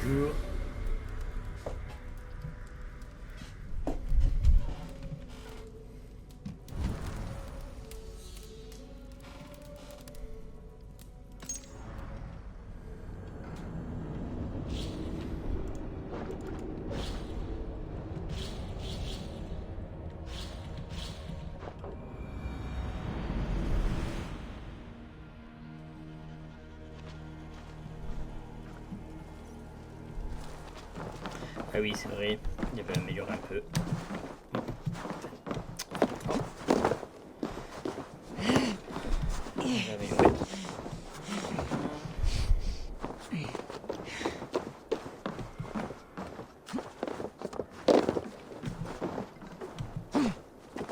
Bonjour. Ah oui, c'est vrai, il avait amélioré un peu. Il a amélioré.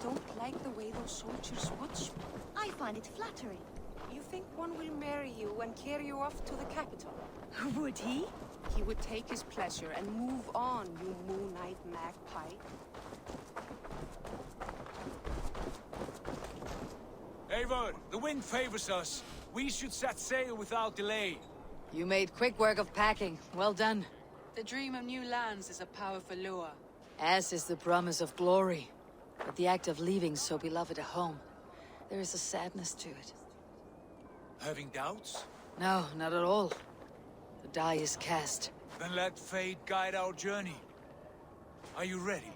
Don't like the way those soldiers watch me. I find it flattering. You think one will marry you and carry you off to the capital? Would he? He would take his pleasure and move on, you moon-eyed magpie. Eivor, the wind favors us. We should set sail without delay. You made quick work of packing. Well done. The dream of new lands is a powerful lure. As is the promise of glory. But the act of leaving so beloved a home, there is a sadness to it. Having doubts? No, not at all. The die is cast. Then let fate guide our journey. Are you ready?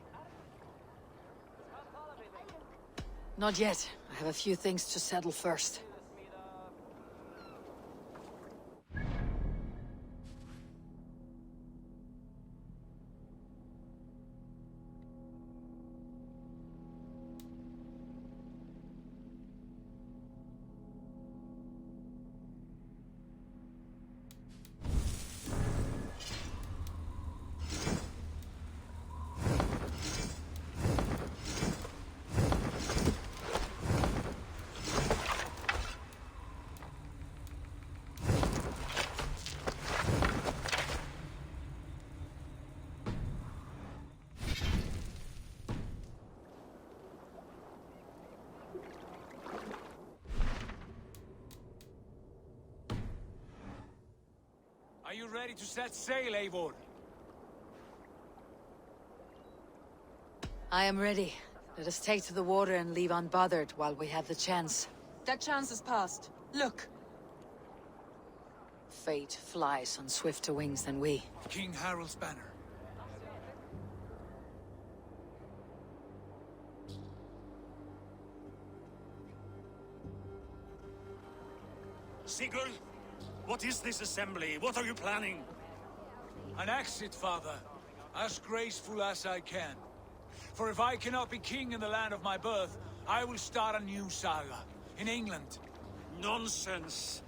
Not yet. I have a few things to settle first. Are you ready to set sail, Eivor? I am ready. Let us take to the water and leave unbothered while we have the chance. That chance is past. Look! Fate flies on swifter wings than we. King Harald's banner. Sigurd, what is this assembly? What are you planning? An exit, father. As graceful as I can. For if I cannot be king in the land of my birth, I will start a new saga. In England. Nonsense.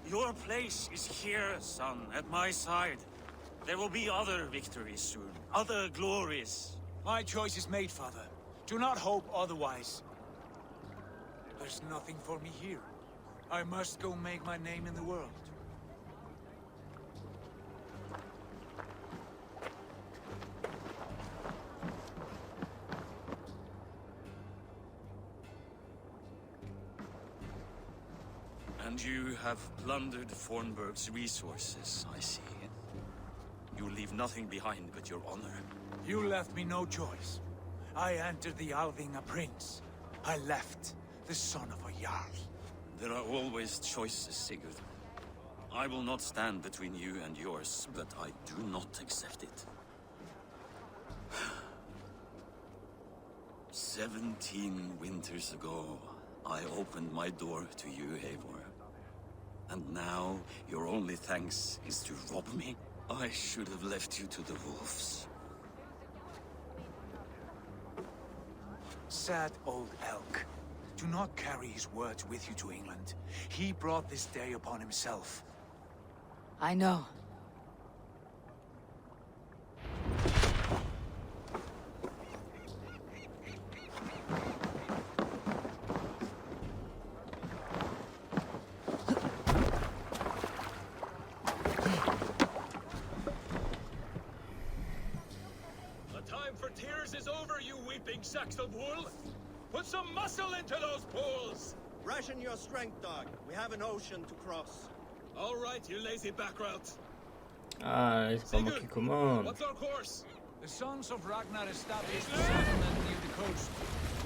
Your place is here, son, at my side. There will be other victories soon. Other glories. My choice is made, father. Do not hope otherwise. There's nothing for me here. I must go make my name in the world. And you have plundered Fornburg's resources, I see. You leave nothing behind but your honor. You left me no choice. I entered the Alving a prince. I left the son of a Jarl. There are always choices, Sigurd. I will not stand between you and yours, but I do not accept it. 17 winters ago, I opened my door to you, Eivor. And now, your only thanks is to rob me? I should have left you to the wolves. Sad old elk. Do not carry his words with you to England. He brought this day upon himself. I know. The time for tears is over, you weeping sacks of wool! Put some muscle into those pools! Ration your strength, dog. We have an ocean to cross. All right, you lazy backroutes. Ah, c'est pas moi qui commande. What's our course? The sons of Ragnar established a settlement near the coast.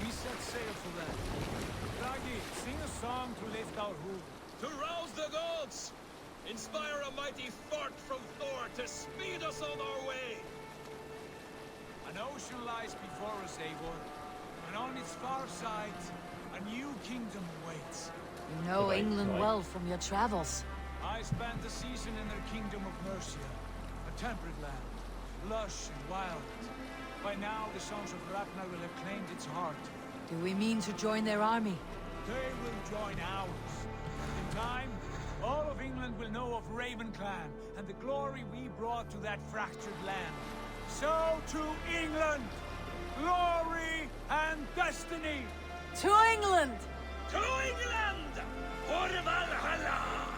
We set sail for them. Raggi, sing a song to lift our hoof. To rouse the gods! Inspire a mighty fart from Thor to speed us on our way! An ocean lies before us, Eivor, and on its far side, a new kingdom awaits. You know Right, England right. well from your travels. I spent a season in their kingdom of Mercia, a temperate land, lush and wild. By now, the sons of Ragnar will have claimed its heart. Do we mean to join their army? They will join ours. In time, all of England will know of Raven Clan and the glory we brought to that fractured land. So to England, glory and destiny! To England! To England! For Valhalla!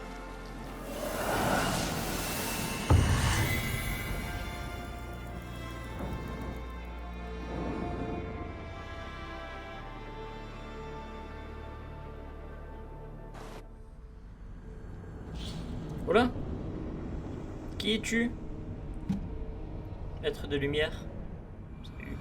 Voilà. Qui es-tu? Être de lumière. Salut.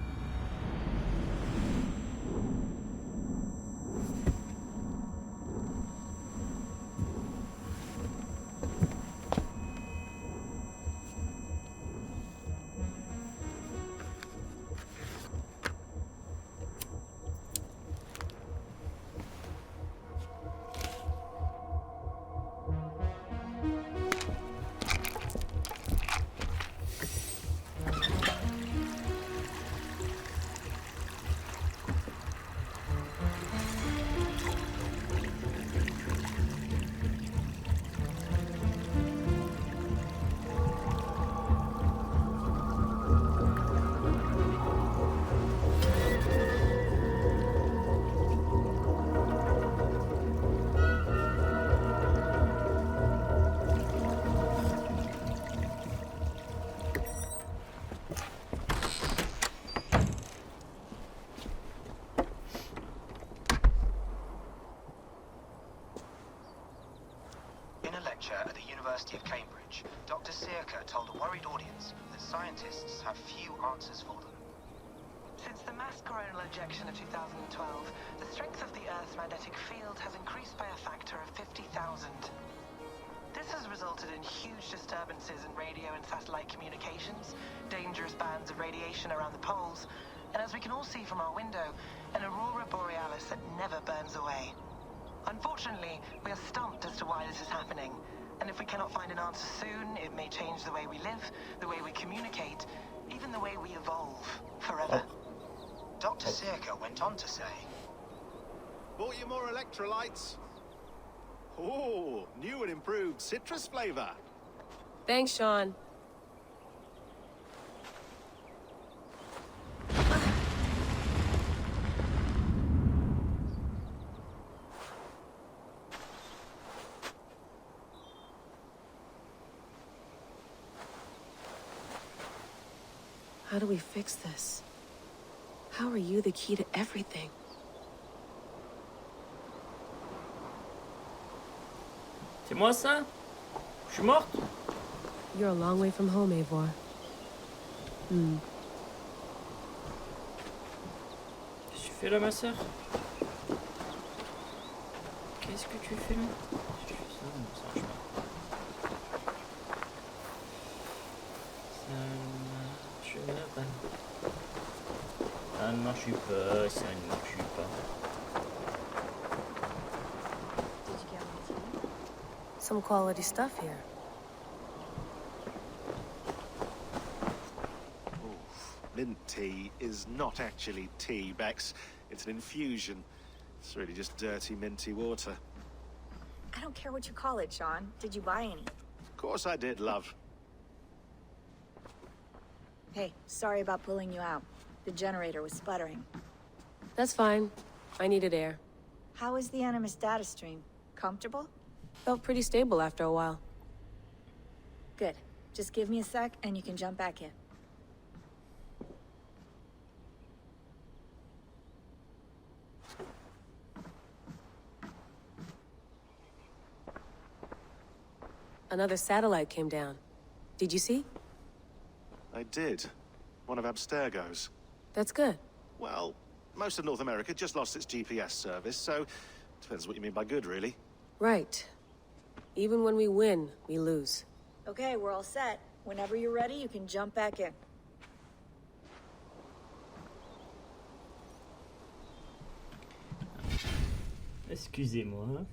In a lecture at the University of Cambridge, Dr. Circa told a worried audience that scientists have few answers for them. Since the mass coronal ejection of 2012, the strength of the Earth's magnetic field has increased by a factor of 50,000. This has resulted in huge disturbances in radio and satellite communications, dangerous bands of radiation around the poles, and as we can all see from our window, an aurora borealis that never burns away. Unfortunately, we are stumped as to why this is happening, and if we cannot find an answer soon, it may change the way we live, the way we communicate, even the way we evolve, forever. Dr. Circa went on to say, Bought you more electrolytes? Oh, new and improved citrus flavor. Thanks, Sean. How do we fix this? How are you the key to everything? C'est moi ça? Je suis morte? You're a long way from home, Eivor. Qu'est-ce que tu fais là, ma soeur? Qu'est-ce que tu fais là? Je fais ça, non, ça marche pas. Ça ne marche pas, ça ne marche pas. Did you get my tea? Some quality stuff here. Mint tea is not actually tea, Bex. It's an infusion. It's really just dirty, minty water. I don't care what you call it, Sean. Did you buy any? Of course I did, love. Hey, sorry about pulling you out. The generator was sputtering. That's fine. I needed air. How is the Animus data stream? Comfortable? Felt pretty stable after a while. Good. Just give me a sec and you can jump back in. Another satellite came down. Did you see? I did. One of Abstergo's. That's good. Well, most of North America just lost its GPS service, so depends what you mean by good, really. Right. Even when we win, we lose. Okay, we're all set. Whenever you're ready, you can jump back in. Excusez-moi.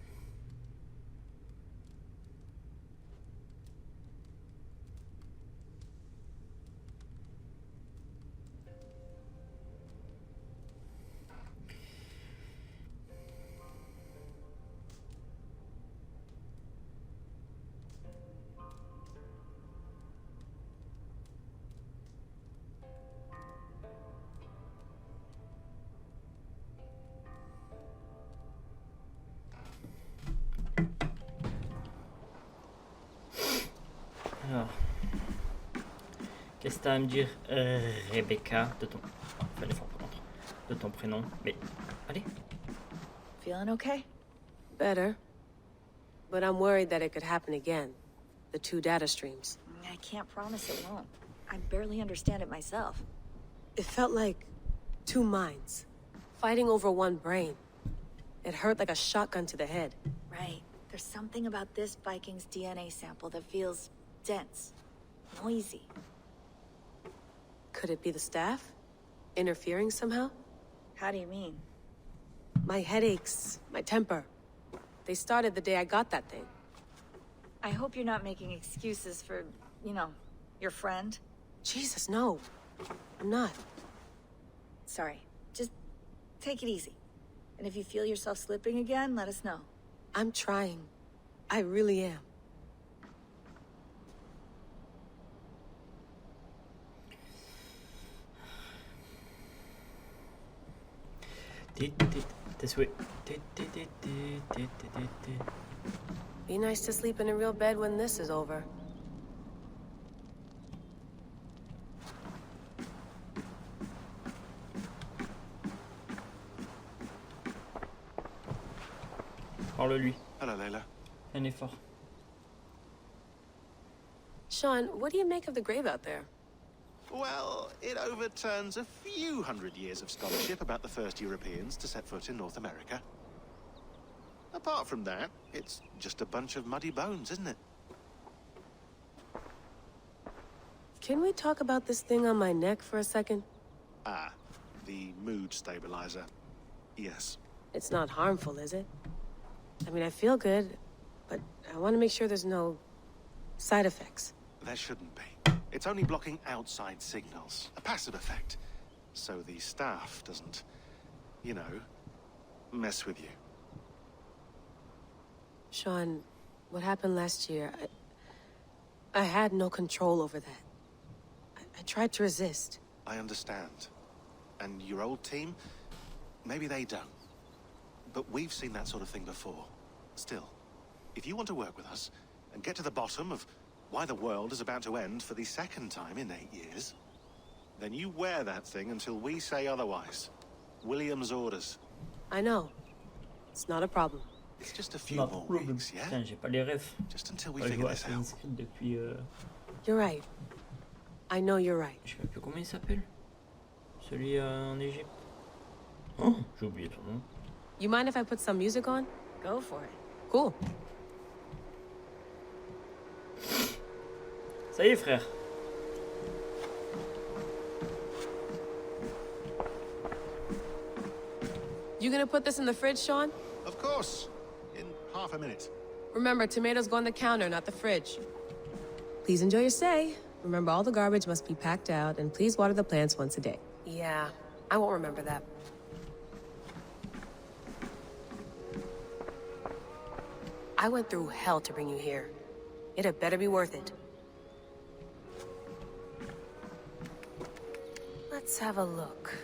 Alors, qu'est-ce que t'as à me dire, Rebecca, de ton... Oh, fais l'effort par contre. De ton prénom. Mais, allez. Feeling okay? Better. But I'm worried that it could happen again. The two data streams. I can't promise it won't. I barely understand it myself. It felt like two minds, fighting over one brain. It hurt like a shotgun to the head. Right. There's something about this Viking's DNA sample that feels dense, noisy. Could it be the staff? Interfering somehow? How do you mean? My headaches, my temper. They started the day I got that thing. I hope you're not making excuses for, you know, your friend. Jesus, no. I'm not. Sorry. Just take it easy. And if you feel yourself slipping again, let us know. I'm trying. I really am. This way. Be nice to sleep in a real bed when this is over. Parle-lui. Hello, Layla. Un effort. Sean, what do you make of the grave out there? Well, it overturns a few hundred years of scholarship about the first Europeans to set foot in North America. Apart from that, it's just a bunch of muddy bones, isn't it? Can we talk about this thing on my neck for a second? Ah, the mood stabilizer. Yes. It's not harmful, is it? I mean, I feel good, but I want to make sure there's no side effects. There shouldn't be. It's only blocking outside signals, a passive effect. So the staff doesn't, you know, mess with you. Sean, what happened last year, I had no control over that. I tried to resist. I understand. And your old team, maybe they don't. But we've seen that sort of thing before. Still, if you want to work with us and get to the bottom of why the world is about to end for the second time in 8 years, then you wear that thing until we say otherwise. William's orders. I know. It's not a problem. It's just a few more weeks, yeah? Putain, j'ai pas les refs. Just until we Je figure joue à this out. Assassin's Creed depuis... You're right. I know you're right. Je sais même plus comment il s'appelle. Celui en Égypte. Oh, j'ai oublié ton nom. You mind if I put some music on? Go for it. Cool. Ça y est, frère. You gonna put this in the fridge, Sean? Of course. In half a minute. Remember, tomatoes go on the counter, not the fridge. Please enjoy your stay. Remember, all the garbage must be packed out, and please water the plants once a day. Yeah, I won't remember that. I went through hell to bring you here. It had better be worth it. Let's have a look.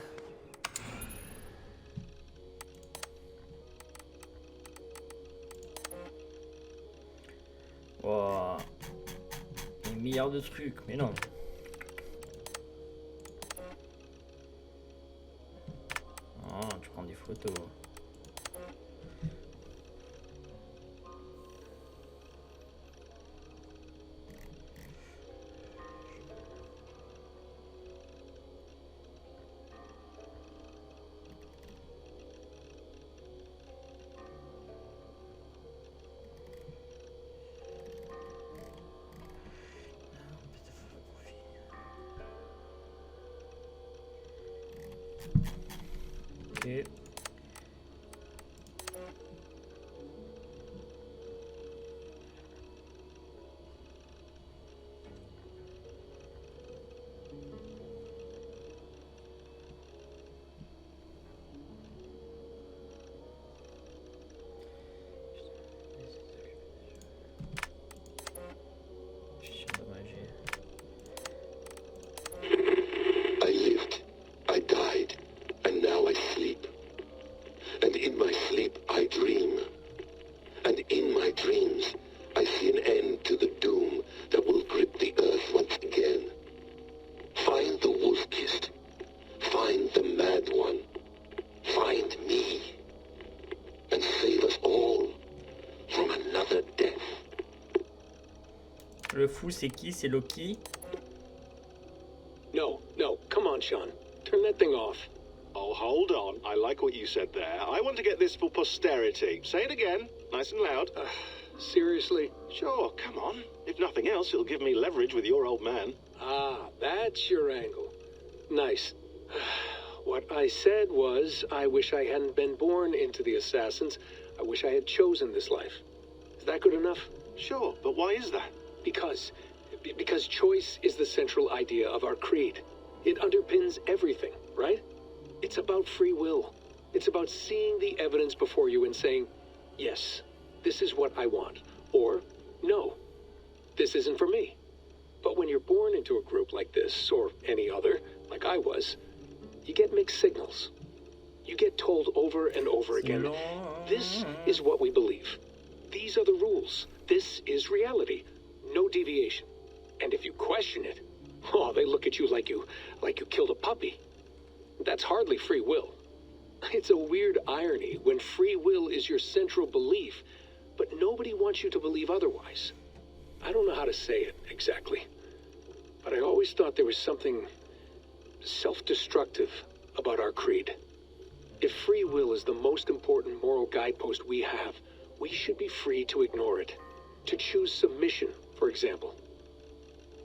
Wow. Des milliards de trucs, mais non. Oh, tu prends des photos. Ok. I lived, I died, and now I sleep. And in my sleep I dream. And in my dreams I see an end to the doom that will grip the earth once again. Find the wolf-kissed. Find the mad one. Find me. And save us all from another death. Le fou, c'est qui? C'est Loki? No, come on, Sean. Turn that thing off. Oh, hold on. I like what you said there. I want to get this for posterity. Say it again, nice and loud. Seriously? Sure, come on. If nothing else, it'll give me leverage with your old man. Ah, that's your angle. Nice. What I said was, I wish I hadn't been born into the Assassins. I wish I had chosen this life. Is that good enough? Sure, but why is that? Because choice is the central idea of our creed. It underpins everything, right? It's about free will. It's about seeing the evidence before you and saying, yes, this is what I want. Or, no, this isn't for me. But when you're born into a group like this, or any other, like I was, you get mixed signals. You get told over and over again, this is what we believe. These are the rules. This is reality. No deviation. And if you question it, oh, they look at you like you killed a puppy. That's hardly free will. It's a weird irony when free will is your central belief, but nobody wants you to believe otherwise. I don't know how to say it exactly, but I always thought there was something self-destructive about our creed. If free will is the most important moral guidepost we have, we should be free to ignore it. To choose submission, for example.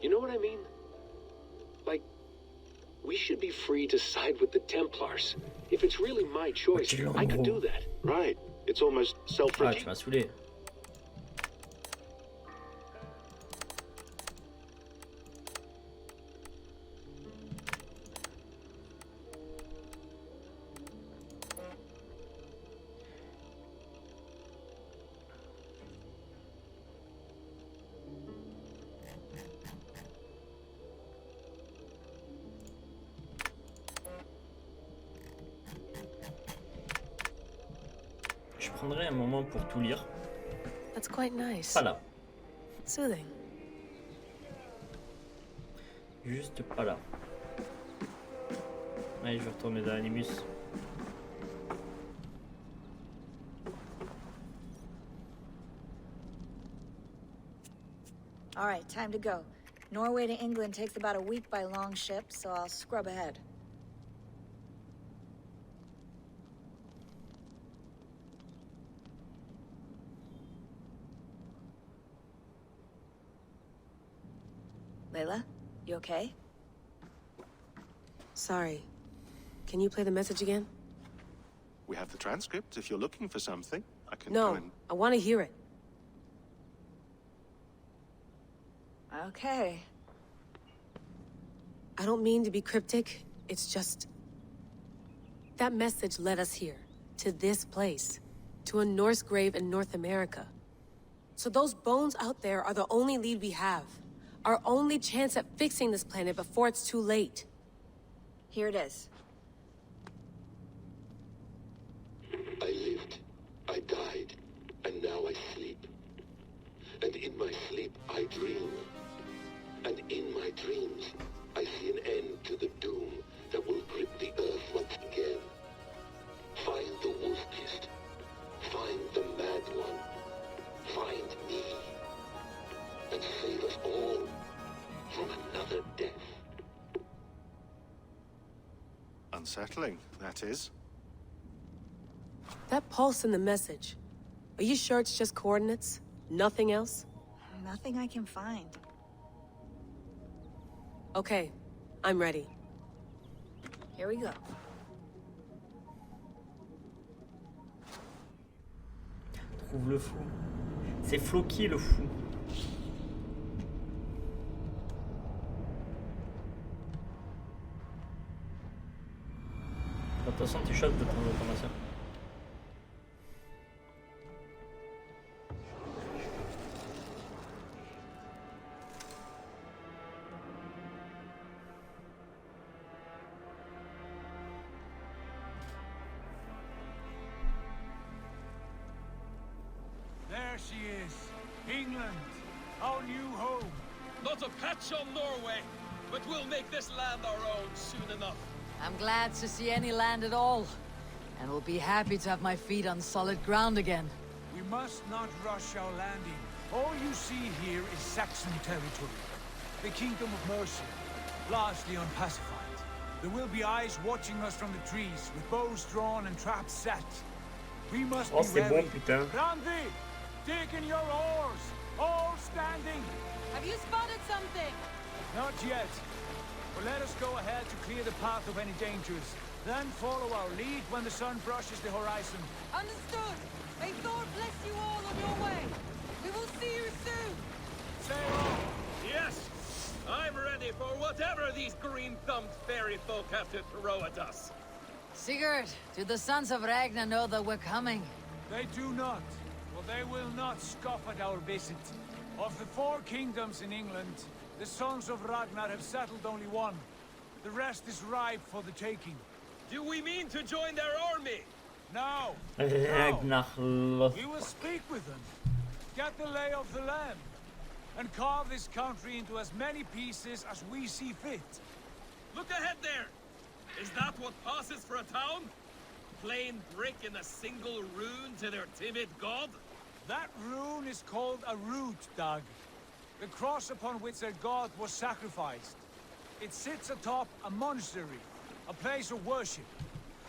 You know what I mean? Like, we should be free to side with the Templars. If it's really my choice, I could do that. Right. It's almost Ah, self-rigid. tu m'as saoulé. Je prendrai un moment pour tout lire. That's quite nice. Pas là. Soothing. Juste pas là. Allez, je vais retourner dans l'animus. All right, time to go. Norway to England takes about a week by long ship, so I'll scrub ahead. Layla, you okay? Sorry. Can you play the message again? We have the transcript. If you're looking for something, I can go No, and... I want to hear it. Okay. I don't mean to be cryptic. It's just... that message led us here. To this place. To a Norse grave in North America. So those bones out there are the only lead we have. Our only chance at fixing this planet before it's too late. Here it is. I lived, I died, and now I sleep. And in my sleep I dream. And in my dreams I see an end to the doom that will grip the earth once again. Find the wolf-kissed. Find the mad one. Find me. And save us all from another death. Unsettling, that is. That pulse in the message. Are you sure it's just coordinates? Nothing else? Nothing I can find. Okay, I'm ready. Here we go. Trouve le fou. C'est Floki le fou. Attention, tu choques de ton information. There she is. England, our new home. Not a patch on Norway, but we'll make this land our own soon enough. I'm glad to see any land at all, and will be happy to have my feet on solid ground again. We must not rush our landing. All you see here is Saxon territory. The Kingdom of Mercia, largely unpacified. There will be eyes watching us from the trees, with bows drawn and traps set. We must Oh, be c'est ready. bon, putain. Randi, dig in your oars, all standing. Have you spotted something? Not yet. But let us go ahead to clear the path of any dangers. Then follow our lead when the sun brushes the horizon. Understood. May Thor bless you all on your way. We will see you soon. Sail on. Yes, I'm ready for whatever these green-thumbed fairy folk have to throw at us. Sigurd, do the sons of Ragnar know that we're coming? They do not. Well, they will not scoff at our visit. Of the 4 kingdoms in England, the sons of Ragnar have settled only one. The rest is ripe for the taking. Do we mean to join their army? No. Ragnar Loth. We will speak with them, get the lay of the land, and carve this country into as many pieces as we see fit. Look ahead there! Is that what passes for a town? Plain brick in a single rune to their timid god? That rune is called a root, Dag. The cross upon which their god was sacrificed. It sits atop a monastery, a place of worship.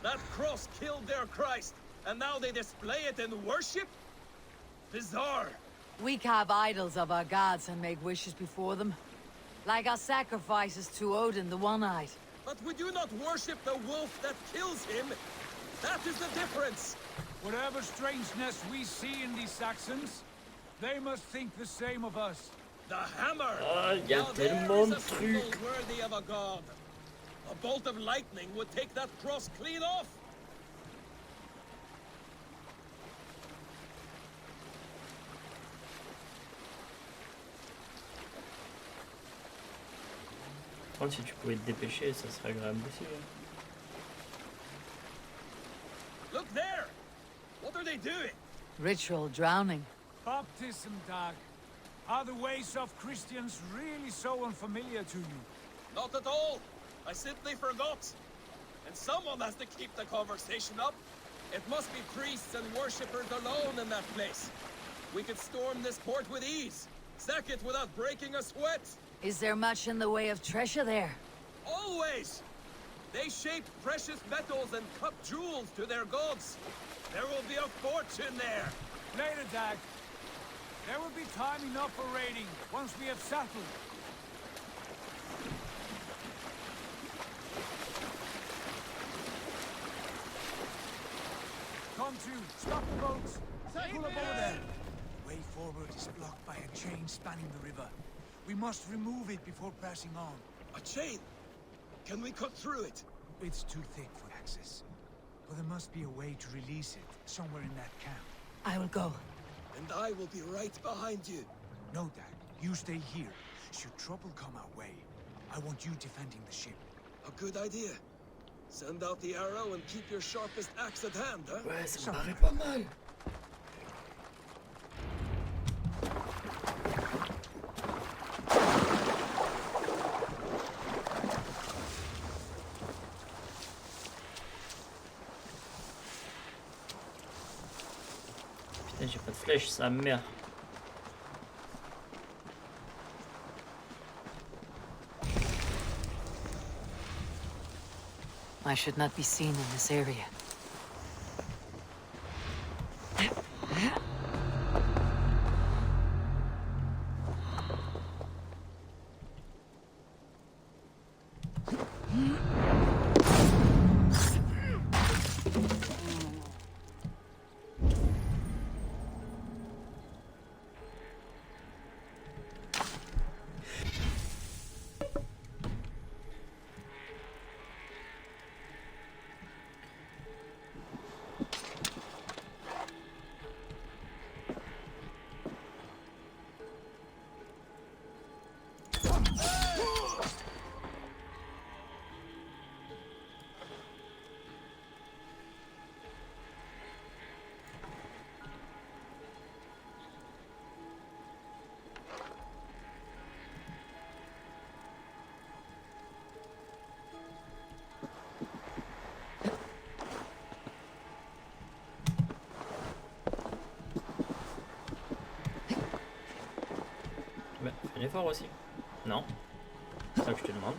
That cross killed their Christ, and now they display it in worship? Bizarre. We carve idols of our gods and make wishes before them. Like our sacrifices to Odin, the One-Eyed. But we do not worship the wolf that kills him. That is the difference. Whatever strangeness we see in these Saxons, they must think the same of us. The hammer! Ah, y a Now there tellement is de a symbol trucs. worthy of a god. A bolt of lightning would take that cross clean off. Par contre, si tu pouvais te dépêcher, ça serait agréable aussi. Hein. Look there! What are they doing? Ritual drowning. Baptism, Dag. Are the ways of Christians really so unfamiliar to you? Not at all. I simply forgot. And someone has to keep the conversation up. It must be priests and worshippers alone in that place. We could storm this port with ease. Sack it without breaking a sweat. Is there much in the way of treasure there? Always! They shape precious metals and cut jewels to their gods. There will be a fortune there. Later, Dag. There will be time enough for raiding once we have settled. Come to, stop the boats. Pull up over there. Way forward is blocked by a chain spanning the river. We must remove it before passing on. A chain? Can we cut through it? It's too thick for access. But there must be a way to release it, somewhere in that camp. I will go. And I will be right behind you. No, Dad. You stay here. Should trouble come our way, I want you defending the ship. A good idea. Send out the arrow and keep your sharpest axe at hand, huh? Ouais, ça me paraît pas mal. Putain, j'ai pas de flèche, sa mère. I should not be seen in this area. Bah, fais un effort aussi. Non. C'est ça que je te demande.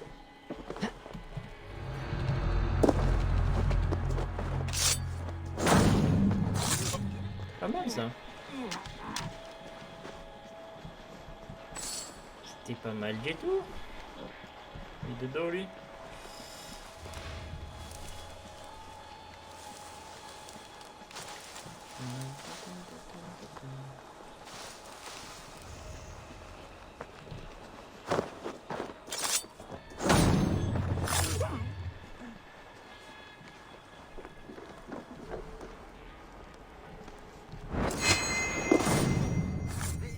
Pas mal ça. C'était pas mal du tout. Il est de dos lui.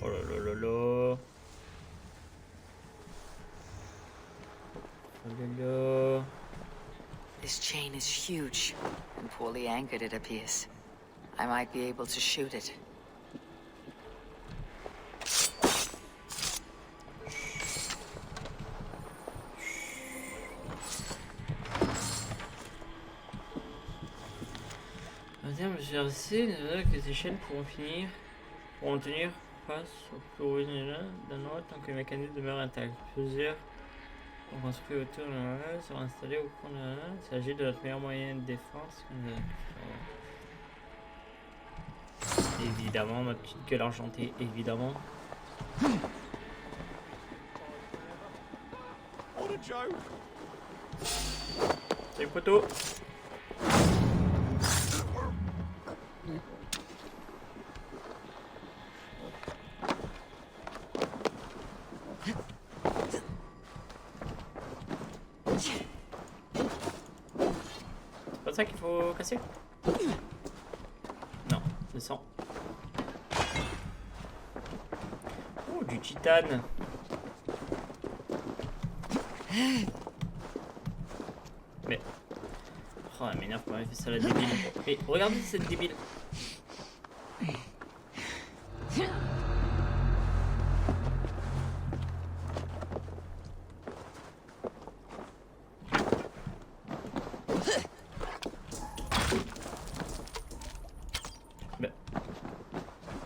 Oh là là là là. Oh là là. This chain is huge and poorly anchored, it appears. I might be able to shoot it. Je sais que ces chaînes pourront tenir face au plus original d'un autre tant que le mécanisme demeure intact. Plusieurs ont construit autour de la sont installés au fond de la il s'agit de notre meilleur moyen de défense. Évidemment, ma petite gueule argentée, évidemment. C'est poteau. C'est pas ça qu'il faut casser? Non, c'est ça. Oh, du titane. Mais... Oh, elle m'énerve quand elle fait ça la débile. Mais regardez cette débile.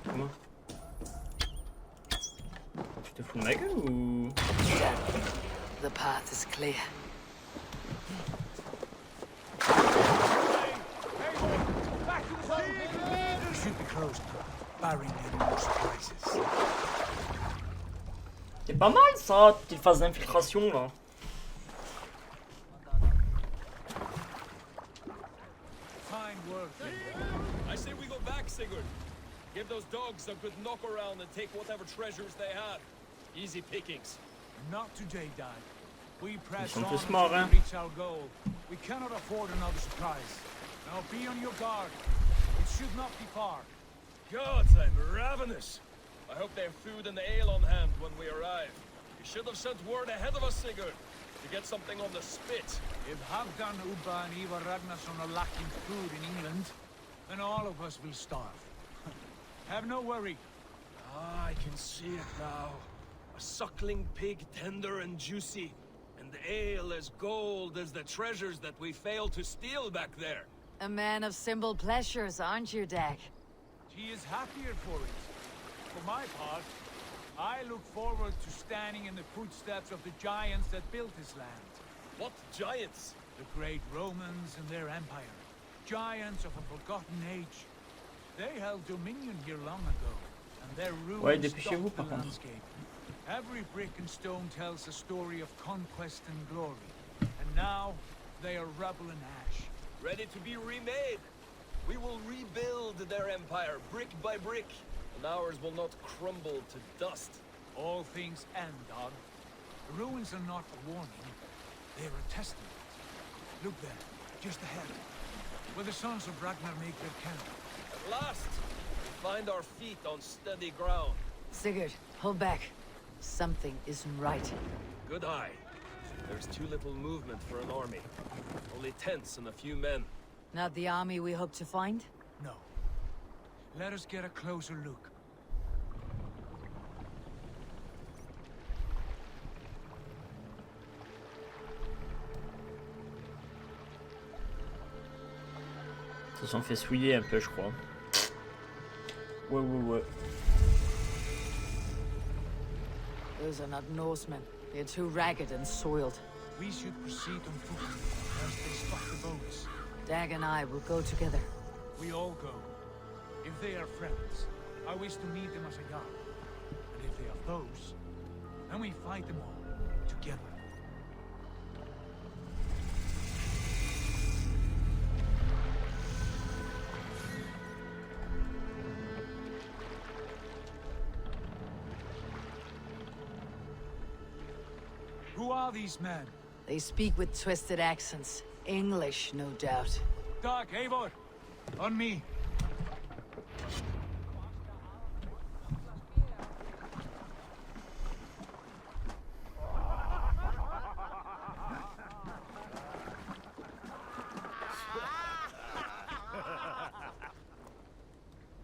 Comment? Tu te fous de ma gueule ou... The path is clear. Should be closed, barring any more surprises. C'est pas mal ça, petite phase d'infiltration là. Fine work. I say we go back, Sigurd. Give those dogs a good knock around and take whatever treasures they have. Easy pickings. Not today, Dad. We press Ils sont on tous morts, until hein. we reach our goal. We cannot afford another surprise. Now be on your guard. It should not be far. Gods, I'm ravenous. I hope they have food and ale on hand when we arrive. You should have sent word ahead of us, Sigurd, to get something on the spit. If Halfdan, Ubba and Ivar Ragnarsson are lacking food in England, then all of us will starve. Have no worry. Ah, I can see it now. A suckling pig, tender and juicy. And ale as gold as the treasures that we failed to steal back there. A man of simple pleasures, aren't you, Dag? She is happier for it. For my part, I look forward to standing in the footsteps of the giants that built this land. What giants? The great Romans and their empire. Giants of a forgotten age. They held dominion here long ago, and their Ouais, ruins dépêchez-vous stopped par the contre. landscape. Every brick and stone tells a story of conquest and glory. And now, they are rubble and ash. Ready to be remade. We will rebuild their empire brick by brick, and ours will not crumble to dust. All things end, Dog. The ruins are not a warning. They're a testament. Look there, just ahead, where the sons of Ragnar make their camp. At last, we find our feet on steady ground. Sigurd, hold back. Something isn't right. Good eye. There's too little movement for an army. Only tents and a few men. Not the army we hope to find? No. Let us get a closer look. Ça s'en fait souiller un peu, je crois. Ouais. Those are not Norsemen. They're too ragged and soiled. We should proceed on foot, lest they spot the boats. Dag and I will go together. We all go. If they are friends, I wish to meet them as a yard. And if they are foes, then we fight them all, together. Who are these men? They speak with twisted accents. English, no doubt. Dag, Eivor! On me!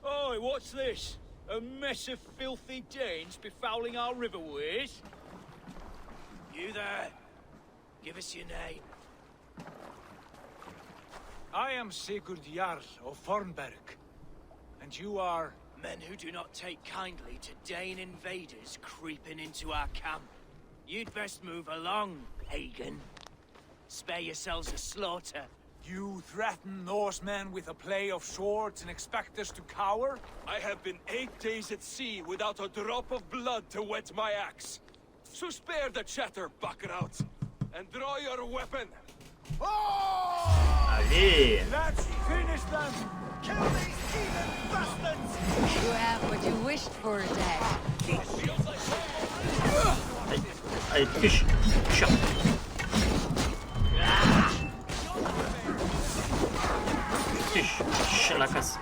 Oi, what's this? A mess of filthy Danes befouling our riverways? You there? Give us your name. I am Sigurd Jarl of Fornberg. And you are... Men who do not take kindly to Dane invaders creeping into our camp. You'd best move along, pagan. Spare yourselves a slaughter. You threaten Norsemen with a play of swords and expect us to cower? I have been 8 days at sea without a drop of blood to wet my axe. So spare the chatter, buckrot, and draw your weapon. Allez! Let's finish them! Kill these heathen bastards! You have what you wished for, Dag. Allez, triche! Triche! Triche! Triche la casse!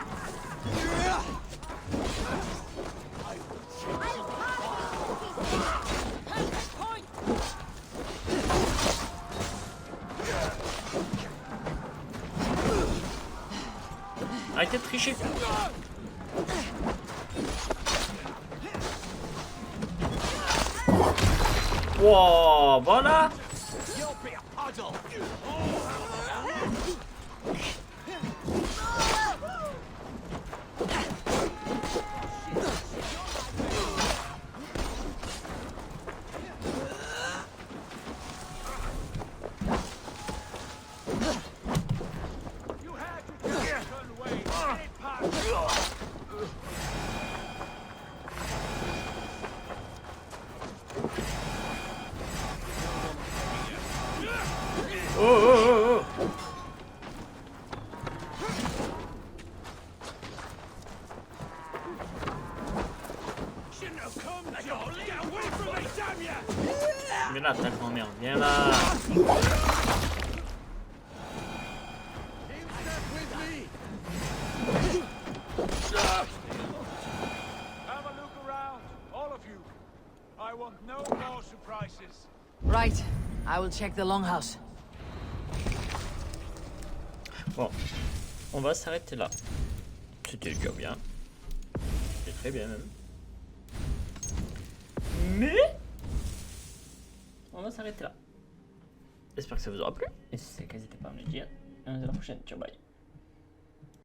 Arrêtez de tricher! Wow, voilà! Oh! Viens là, ta grand-mère, viens là! Have a look around, all of you. I want no more surprises. Right. I will check the longhouse. Bon, on va s'arrêter là. C'était déjà bien. C'était très bien même. Mais on va s'arrêter là. J'espère que ça vous aura plu. Et si c'est le cas, n'hésitez pas à me le dire. Et on se dit à la prochaine. Ciao, bye.